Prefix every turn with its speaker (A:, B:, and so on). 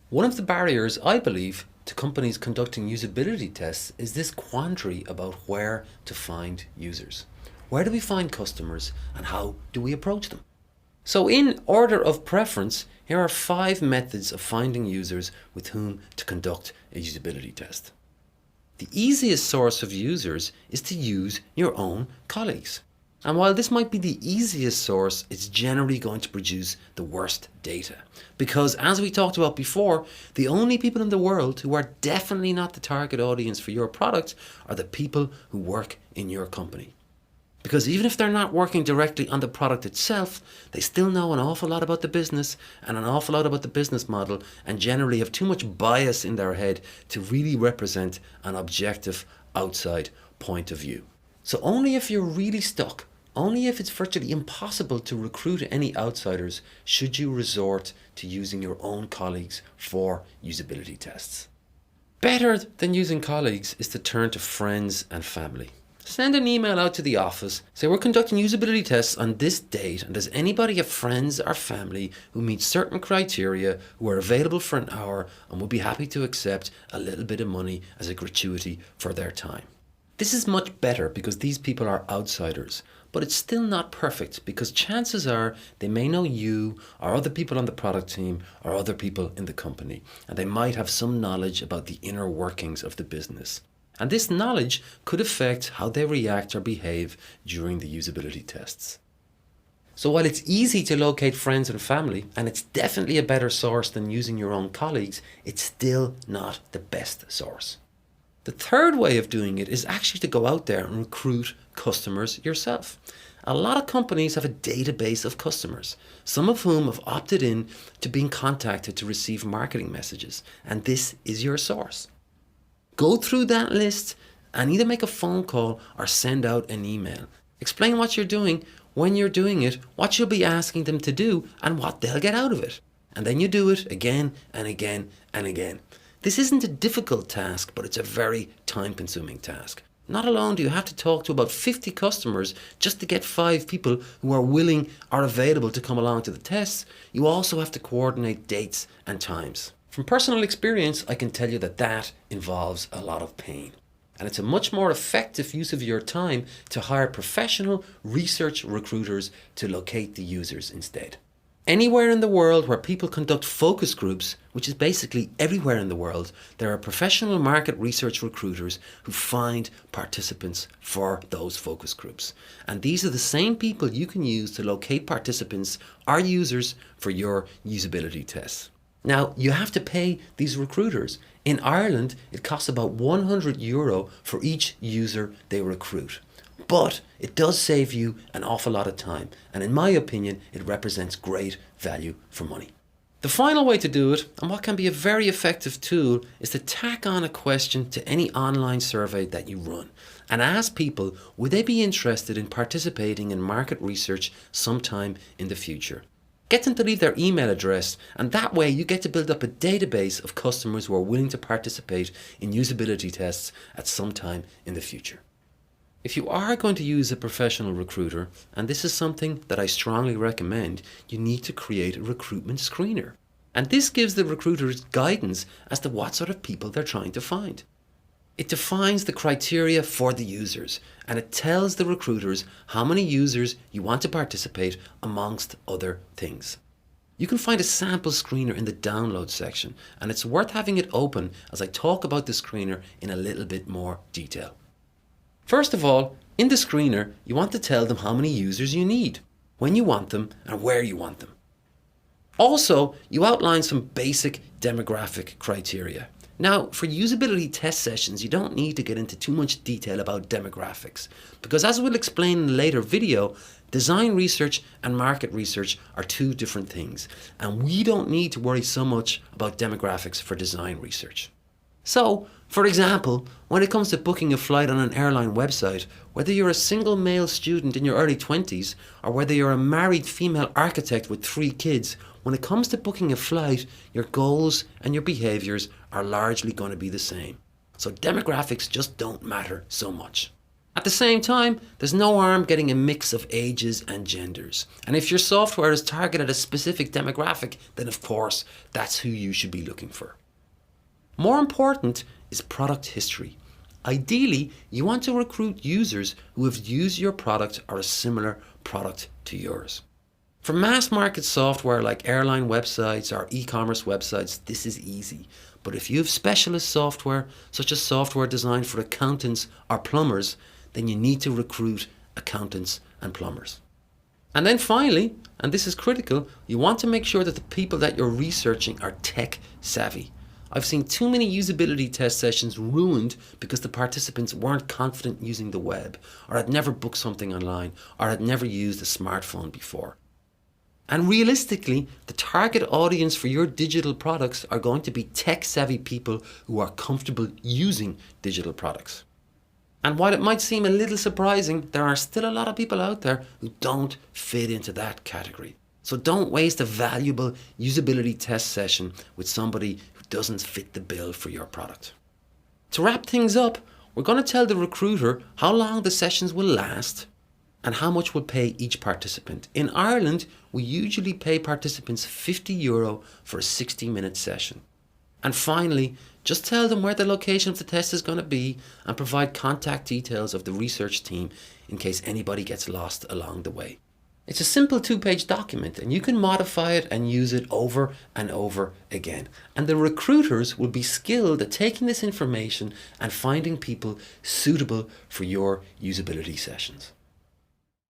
A: One of the barriers, I believe, to companies conducting usability tests is this quandary about where to find users. Where do we find customers and how do we approach them? So in order of preference, here are 5 methods of finding users with whom to conduct a usability test. The easiest source of users is to use your own colleagues. And while this might be the easiest source, it's generally going to produce the worst data. Because as we talked about before, the only people in the world who are definitely not the target audience for your product are the people who work in your company. Because even if they're not working directly on the product itself, they still know an awful lot about the business and an awful lot about the business model, and generally have too much bias in their head to really represent an objective outside point of view. So only if you're really stuck, only if it's virtually impossible to recruit any outsiders, should you resort to using your own colleagues for usability tests. Better than using colleagues is to turn to friends and family. Send an email out to the office, say we're conducting usability tests on this date, and does anybody have friends or family who meet certain criteria, who are available for an hour and would be happy to accept a little bit of money as a gratuity for their time. This is much better because these people are outsiders, but it's still not perfect because chances are they may know you or other people on the product team or other people in the company, and they might have some knowledge about the inner workings of the business. And this knowledge could affect how they react or behave during the usability tests. So while it's easy to locate friends and family, and it's definitely a better source than using your own colleagues, it's still not the best source. The third way of doing it is actually to go out there and recruit customers yourself. A lot of companies have a database of customers, some of whom have opted in to being contacted to receive marketing messages, and this is your source. Go through that list and either make a phone call or send out an email. Explain what you're doing, when you're doing it, what you'll be asking them to do, and what they'll get out of it. And then you do it again and again and again. This isn't a difficult task, but it's a very time-consuming task. Not alone do you have to talk to about 50 customers just to get 5 people who are willing or available to come along to the tests, you also have to coordinate dates and times. From personal experience, I can tell you that that involves a lot of pain. And it's a much more effective use of your time to hire professional research recruiters to locate the users instead. Anywhere in the world where people conduct focus groups, which is basically everywhere in the world, there are professional market research recruiters who find participants for those focus groups. And these are the same people you can use to locate participants or users for your usability tests. Now, you have to pay these recruiters. In Ireland, it costs about €100 for each user they recruit. But it does save you an awful lot of time, and in my opinion, it represents great value for money. The final way to do it, and what can be a very effective tool, is to tack on a question to any online survey that you run and ask people, would they be interested in participating in market research sometime in the future? Get them to leave their email address, and that way you get to build up a database of customers who are willing to participate in usability tests at some time in the future. If you are going to use a professional recruiter, and this is something that I strongly recommend, you need to create a recruitment screener. And this gives the recruiters guidance as to what sort of people they're trying to find. It defines the criteria for the users, and it tells the recruiters how many users you want to participate amongst other things. You can find a sample screener in the download section, and it's worth having it open as I talk about the screener in a little bit more detail. First of all, in the screener, you want to tell them how many users you need, when you want them, and where you want them. Also, you outline some basic demographic criteria. Now, for usability test sessions, you don't need to get into too much detail about demographics, because as we'll explain in a later video, design research and market research are 2 different things, and we don't need to worry so much about demographics for design research. So, for example, when it comes to booking a flight on an airline website, whether you're a single male student in your early 20s or whether you're a married female architect with 3 kids, when it comes to booking a flight, your goals and your behaviors are largely going to be the same. So demographics just don't matter so much. At the same time, there's no harm getting a mix of ages and genders. And if your software is targeted at a specific demographic, then of course, that's who you should be looking for. More important is product history. Ideally, you want to recruit users who have used your product or a similar product to yours. For mass market software like airline websites or e-commerce websites, this is easy. But if you have specialist software, such as software designed for accountants or plumbers, then you need to recruit accountants and plumbers. And then finally, and this is critical, you want to make sure that the people that you're researching are tech savvy. I've seen too many usability test sessions ruined because the participants weren't confident using the web, or had never booked something online, or had never used a smartphone before. And realistically, the target audience for your digital products are going to be tech savvy people who are comfortable using digital products. And while it might seem a little surprising, there are still a lot of people out there who don't fit into that category. So don't waste a valuable usability test session with somebody who doesn't fit the bill for your product. To wrap things up, we're going to tell the recruiter how long the sessions will last and how much we'll pay each participant. In Ireland, we usually pay participants €50 for a 60-minute session. And finally, just tell them where the location of the test is going to be and provide contact details of the research team in case anybody gets lost along the way. It's a simple 2-page document and you can modify it and use it over and over again. And the recruiters will be skilled at taking this information and finding people suitable for your usability sessions.